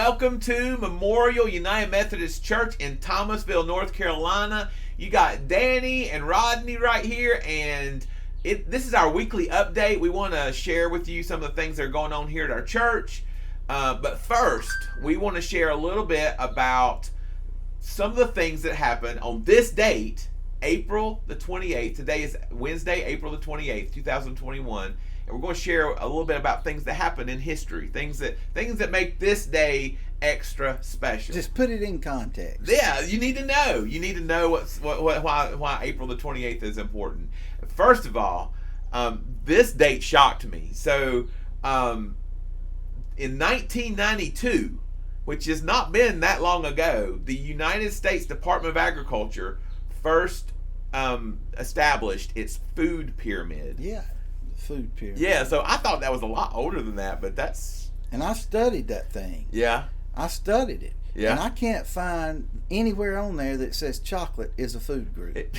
welcome to Memorial United Methodist Church in Thomasville, North Carolina. You got Danny and Rodney right here, and this is our weekly update. We want to share with you some of the things that are going on here at our church. But first, we want to share a little bit about some of the things that happened on this date, April the 28th. Today is Wednesday, April the 28th, 2021. And we're going to share a little bit about things that happened in history, things that make this day extra special. Just put it in context. Yeah, you need to know. You need to know why April the 28th is important. First of all, this date shocked me. So, in 1992, which has not been that long ago, the United States Department of Agriculture first established its food pyramid. Yeah, the food pyramid. Yeah, so I thought that was a lot older than that, but that's... And I studied that thing. Yeah. I studied it. Yeah. And I can't find anywhere on there that says chocolate is a food group.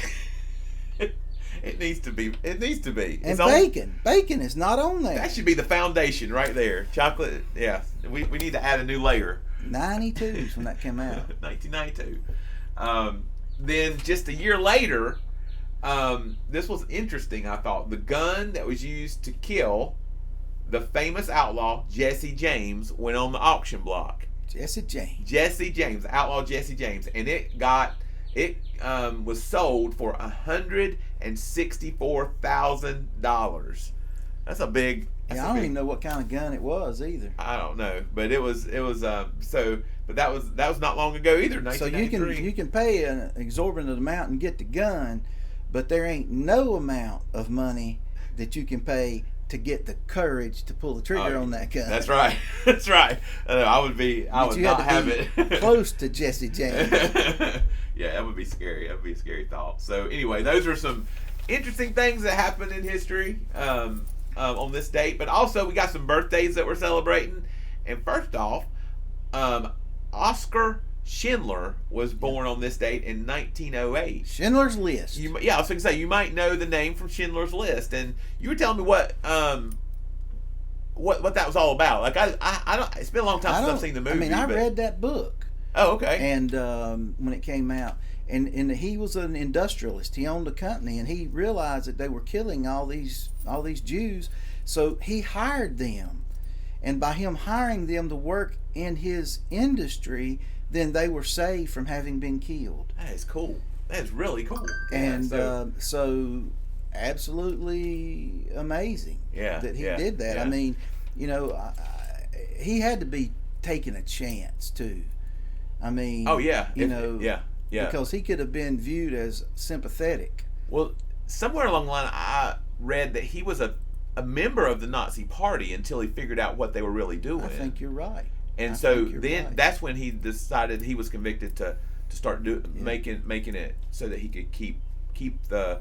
It needs to be. It needs to be. And bacon is not on there. That should be the foundation right there. Chocolate, yeah. We need to add a new layer. 92 is when that came out. 1992. Then just a year later, this was interesting, I thought. The gun that was used to kill the famous outlaw Jesse James went on the auction block. Jesse James, outlaw Jesse James, and it was sold for $164,000. That's a big. I don't even know what kind of gun it was either. I don't know, but it was so. But that was not long ago either. So you can pay an exorbitant amount and get the gun, but there ain't no amount of money that you can pay to get the courage to pull the trigger on that gun. That's right. That's right. I would not have it close to Jesse James. Yeah, that would be scary. That would be a scary thought. So anyway, those are some interesting things that happened in history on this date. But also we got some birthdays that we're celebrating. And first off, Oscar Schindler was born on this date in 1908. Schindler's List. I was going to say, you might know the name from Schindler's List, and you were telling me what that was all about. Like I don't. It's been a long time since I've seen the movie. I read that book. Oh, okay. And when it came out, and he was an industrialist. He owned a company, and he realized that they were killing all these Jews, so he hired them, and by him hiring them to work in his industry, then they were saved from having been killed. That is cool. That is really cool. And so absolutely amazing that he did that. Yeah. I mean, he had to be taking a chance too. I mean, because he could have been viewed as sympathetic. Well, somewhere along the line, I read that he was a member of the Nazi Party until he figured out what they were really doing. I think you're right. And that's when he decided he was convicted to start making it so that he could keep the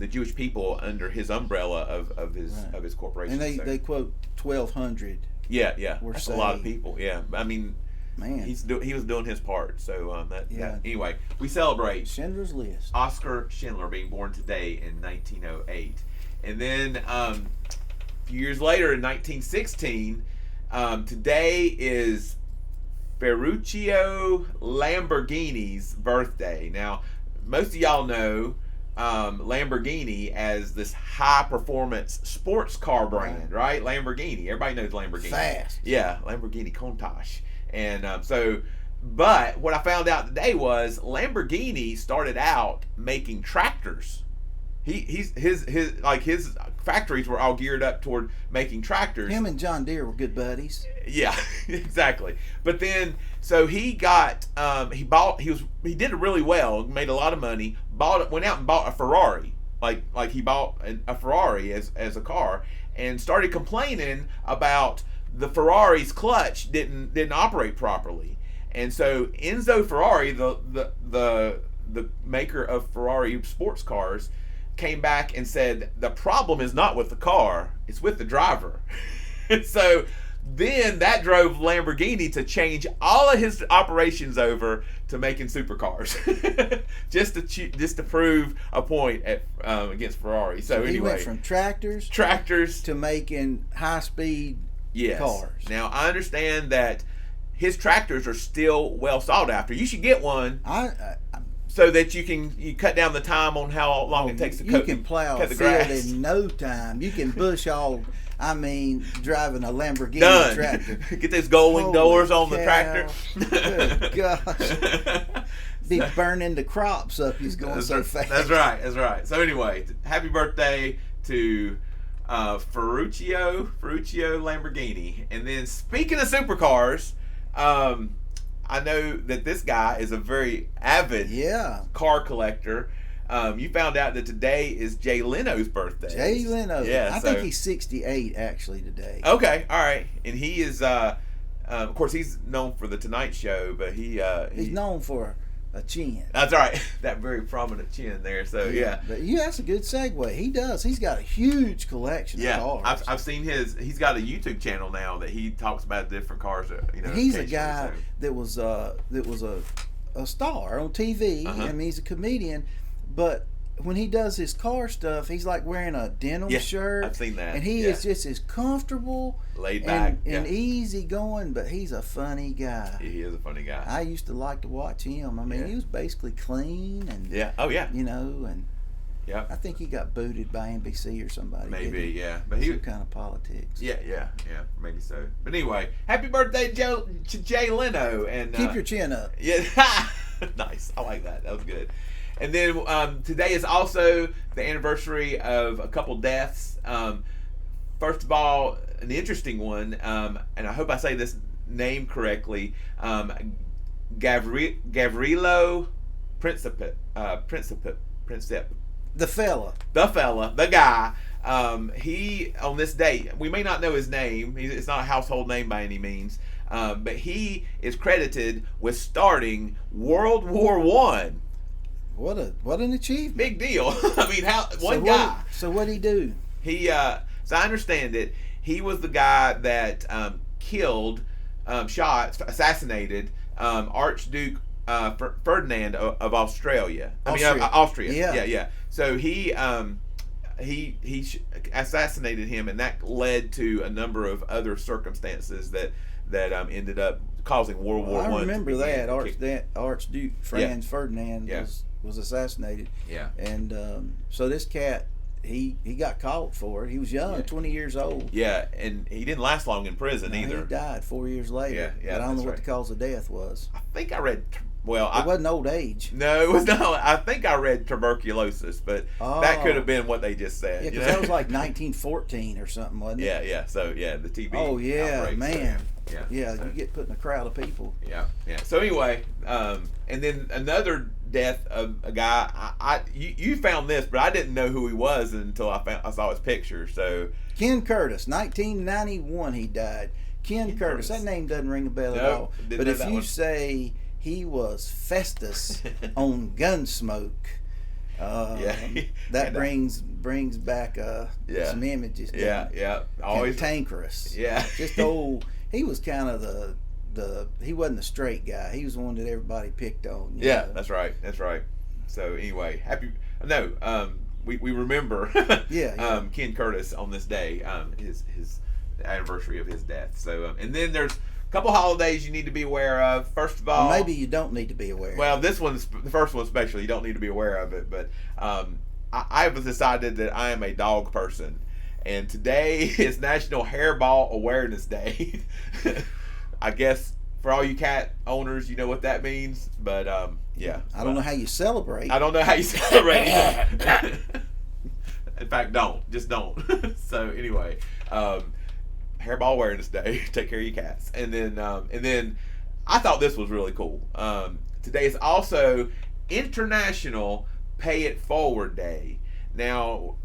Jewish people under his umbrella of his corporation. And they quote 1,200. Yeah. That's saved. A lot of people. Yeah, I mean, man, he was doing his part. So anyway, we celebrate Schindler's List. Oscar Schindler being born today in 1908, and then a few years later in 1916. Today is Ferruccio Lamborghini's birthday. Now, most of y'all know Lamborghini as this high-performance sports car brand, right? Lamborghini. Everybody knows Lamborghini. Fast. Yeah, Lamborghini Countach. And but what I found out today was Lamborghini started out making tractors. His factories were all geared up toward making tractors. Him and John Deere were good buddies. Yeah, exactly. But then, so he got he did it really well, made a lot of money. Went out and bought a Ferrari, like he bought a Ferrari as a car, and started complaining about the Ferrari's clutch didn't operate properly. And so Enzo Ferrari, the maker of Ferrari sports cars, came back and said the problem is not with the car, it's with the driver. So then that drove Lamborghini to change all of his operations over to making supercars, just to prove a point against Ferrari. So anyway, he went from tractors to making high speed cars. Now I understand that his tractors are still well sought after. You should get one. So that you cut down the time on how long it takes to cut the grass. You can plow a field in no time. You can bush hog. I mean, driving a Lamborghini Done. tractor. Get those golden doors on the cow. tractor. Good gosh. Be burning the crops up. He's going so fast. That's right. So anyway, happy birthday to Ferruccio Lamborghini. And then speaking of supercars, I know that this guy is a very avid car collector. You found out that today is Jay Leno's birthday. Jay Leno. Yeah, I think he's 68 actually today. Okay, all right. And he is, of course, he's known for the Tonight Show, but he's known for a chin. That's right. That very prominent chin there. So yeah. But that's a good segue. He does. He's got a huge collection of cars. I've seen he's got a YouTube channel now that he talks about different cars. He's a guy that was a star on TV. I mean, he's a comedian, but when he does his car stuff, he's like wearing a denim shirt. I've seen that. And he is just as comfortable, laid back, and easy going, but he's a funny guy. He is a funny guy. I used to like to watch him. I mean, he was basically clean and and I think he got booted by NBC or somebody. Maybe, but some kind of politics. Yeah, maybe so. But anyway, happy birthday, to Jay Leno, and keep your chin up. Yeah, nice. I like that. That was good. And then today is also the anniversary of a couple deaths. First of all, an interesting one, and I hope I say this name correctly. Gavrilo Principe. The guy. He, on this date, we may not know his name. It's not a household name by any means. But he is credited with starting World War I. What an achievement! Big deal. I mean, one guy. So what did he do? He, so I understand it. He was the guy that killed, assassinated Archduke Ferdinand of Australia. Austria. Yeah. So he assassinated him, and that led to a number of other circumstances that ended up causing World War I. I remember that Archduke Franz Ferdinand was assassinated. Yeah. And so this cat, he got caught for it. He was young, 20 years old. Yeah, and he didn't last long in prison either. He died 4 years later. Yeah, but I don't know what the cause of death was. I think I read. Well, it wasn't old age. No, it was not. I think I read tuberculosis, but that could have been what they just said. Yeah, because that was like 1914 or something, wasn't it? Yeah. So the TB. Oh yeah, outbreak, man. So, you get put in a crowd of people. Yeah. So anyway, and then another death of a guy. You found this, but I didn't know who he was until I saw his picture. So Ken Curtis, 1991, he died. Ken Curtis. That name doesn't ring a bell at all. But if you say he was Festus on Gunsmoke, that brings back some images. Yeah. Always cantankerous. Yeah. Just old. He was kind of he wasn't the straight guy. He was the one that everybody picked on. You know? That's right. So anyway, we remember Ken Curtis on this day, his anniversary of his death. So and then there's a couple holidays you need to be aware of. First of all, maybe you don't need to be aware. Well, the first one especially, you don't need to be aware of it. But I have decided that I am a dog person, and today is National Hairball Awareness Day. I guess for all you cat owners, you know what that means. But I don't know how you celebrate. I don't know how you celebrate. In fact, just don't. So anyway. Hairball Awareness Day. Take care of your cats. And then I thought this was really cool. Today is also International Pay It Forward Day. Now,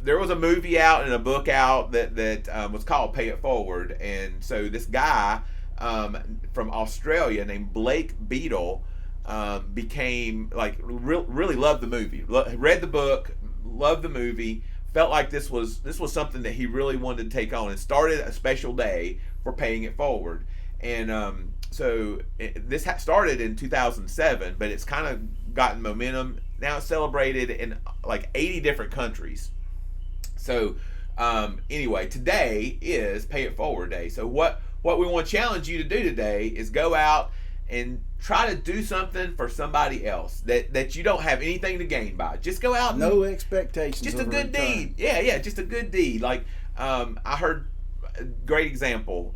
there was a movie out and a book out that was called Pay It Forward, and so this guy from Australia named Blake Beadle became really loved the movie, read the book, loved the movie. Felt like this was something that he really wanted to take on, and started a special day for paying it forward. And this started in 2007, but it's kind of gotten momentum. Now it's celebrated in like 80 different countries. So anyway, today is Pay It Forward Day. So what what we want to challenge you to do today is go out and try to do something for somebody else that you don't have anything to gain by. Just go out and no expectations. just a of good return. deed. Yeah, just a good deed. Like I heard a great example.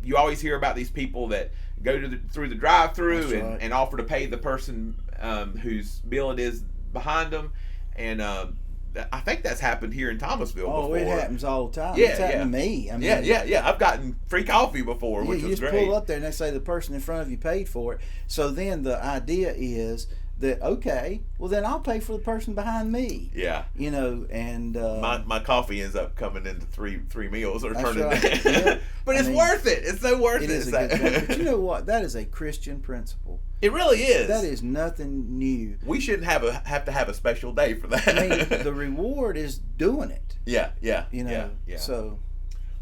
You always hear about these people that go through the drive-through That's right. and offer to pay the person whose bill it is behind them, and I think that's happened here in Thomasville Oh, before. it happens all the time. Yeah, It's happened yeah. to me. I mean, Yeah. I've gotten free coffee before, yeah, which you was just great. pull up there and they say the person in front of you paid for it. So then the idea is that, okay, well then I'll pay for the person behind me. Yeah. You know, and My coffee ends up coming into three meals or That's turning right. down. Yeah. But I it's mean, worth it. It's so worth it. it is a good thing. But you know what? That is a Christian principle. It really is. That is nothing new. We shouldn't have to have a special day for that. I mean, the reward is doing it. Yeah. You know, Yeah. so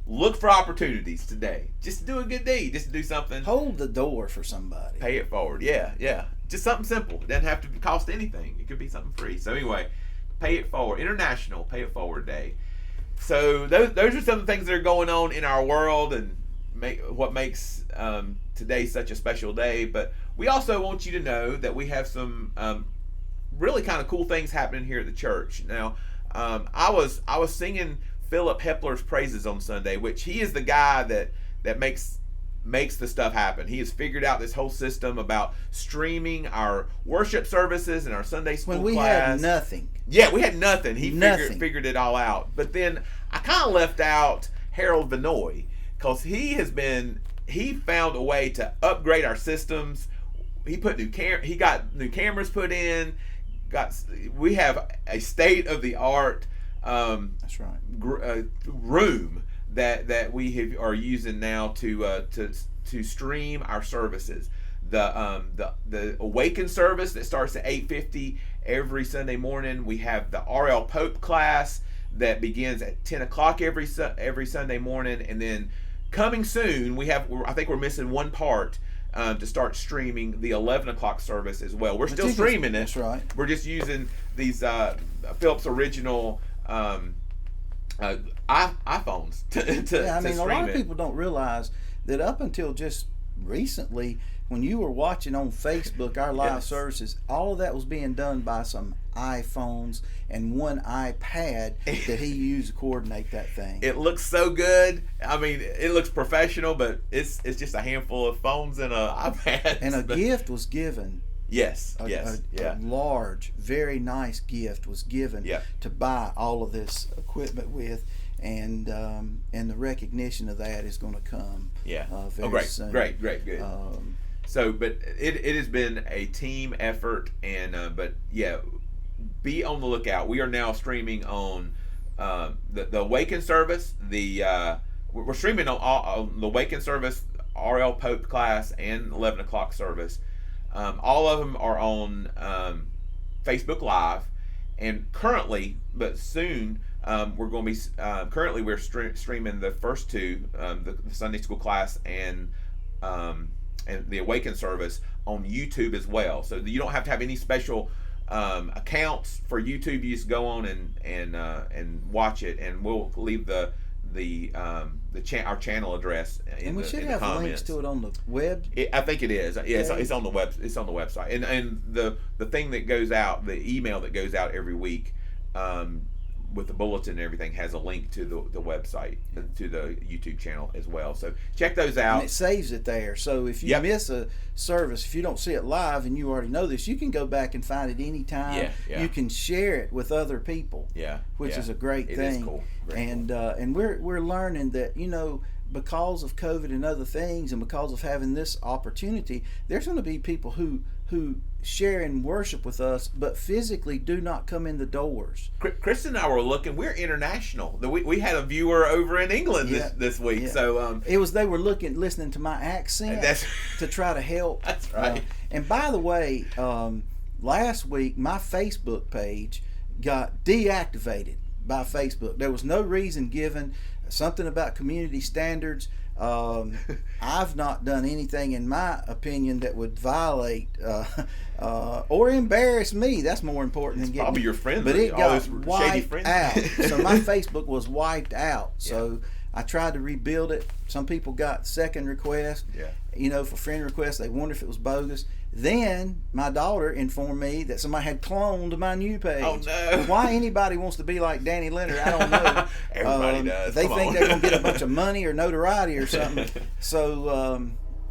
Look for opportunities today. Just do a good deed. Just do something. hold the door for somebody. Pay it forward. Yeah. Just something simple. It doesn't have to cost anything. It could be something free. So anyway, pay it forward. International Pay It Forward Day. So those are some of the things that are going on in our world and what makes today such a special day. But we also want you to know that we have some really kind of cool things happening here at the church. Now, I was singing Philip Hepler's praises on Sunday, which he is the guy that makes the stuff happen. He has figured out this whole system about streaming our worship services and our Sunday school When we class. had nothing. Yeah, we had nothing. He Nothing. figured it all out. But then I kind of left out Harold Vinoy because he found a way to upgrade our systems. He put he got new cameras put in. We have a state of the art That's right. room that we are using now to stream our services. The Awaken service that starts at 8:50 every Sunday morning. We have the R.L. Pope class that begins at 10 o'clock every Sunday morning, and then coming soon I think we're missing one part to start streaming the 11 o'clock service as well. We're still streaming it. That's right. We're just using these Philip's original iPhones to Yeah, I mean, a stream lot of it. people don't realize that up until just recently, when you were watching on Facebook our live Yes. services, all of that was being done by some iPhones and one iPad that he used to coordinate that thing. It looks so good. I mean, it looks professional, but it's just a handful of phones and an iPad. And a gift was given. Yes. A large, very nice gift was given Yeah. to buy all of this equipment with, and the recognition of that is going to come. Yeah. Very great, soon. great, good. So, but it has been a team effort, and but yeah, be on the lookout. We are now streaming on the Awaken service. We're streaming on the Awaken service, R.L. Pope class, and 11 o'clock service. All of them are on Facebook Live, and currently, but soon, we're going to be currently we're streaming the first two, the Sunday school class and the Awaken service on YouTube as well. So you don't have to have any special accounts for YouTube. You just go on and watch it, and we'll leave our channel address And we should have links to it on the web. I think it is. Yeah, it's on the web. It's on the website, and the thing that goes out, the email that goes out every week, with the bulletin and everything, has a link to the website, to the YouTube channel as well. So check those out. And it saves it there. So if you Yep. miss a service, if you don't see it live and you already know this, you can go back and find it anytime. Yeah. You can share it with other people. Yeah, Which is a great It thing. is cool. Very And cool. and we're learning that, because of COVID and other things, and because of having this opportunity, there's going to be people who share and worship with us, but physically do not come in the doors. Chris and I were looking. We're international. We had a viewer over in England this week. Yeah. So They were listening to my accent to try to help. That's right. And by the way, last week my Facebook page got deactivated by Facebook. There was no reason given. Something about community standards. I've not done anything, in my opinion, that would violate or embarrass me. That's more important than getting. probably your friends. But it all got those shady wiped friends. out. So my Facebook was wiped out. So I tried to rebuild it. Some people got second request. Yeah. For friend requests. They wondered if it was bogus. Then my daughter informed me that somebody had cloned my new page. Oh no! Why anybody wants to be like Danny Leonard, I don't know. Everybody does. They think they're going to get a bunch of money or notoriety or something. So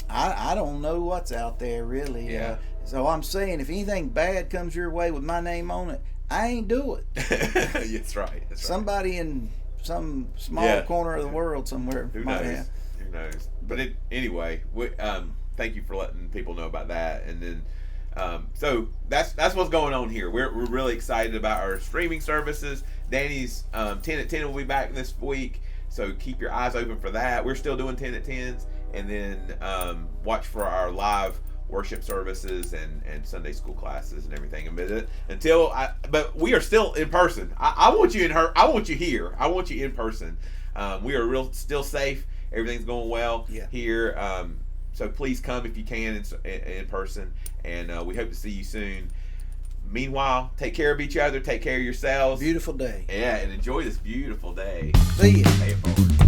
I don't know what's out there really. Yeah. So I'm saying, if anything bad comes your way with my name on it, I ain't do it. That's right. Somebody in some small corner of the world somewhere Who might knows? have. Who knows? But anyway, thank you for letting people know about that. And then, so that's what's going on here. We're really excited about our streaming services. Danny's 10 at 10 will be back this week, so keep your eyes open for that. We're still doing 10 at 10s, and then watch for our live worship services and Sunday school classes and everything. But we are still in person. I want you I want you here. I want you in person. We are still safe. Everything's going well here. So please come if you can in person, and we hope to see you soon. Meanwhile, take care of each other. Take care of yourselves. Beautiful day. Yeah, and enjoy this beautiful day. See ya. Pay it forward.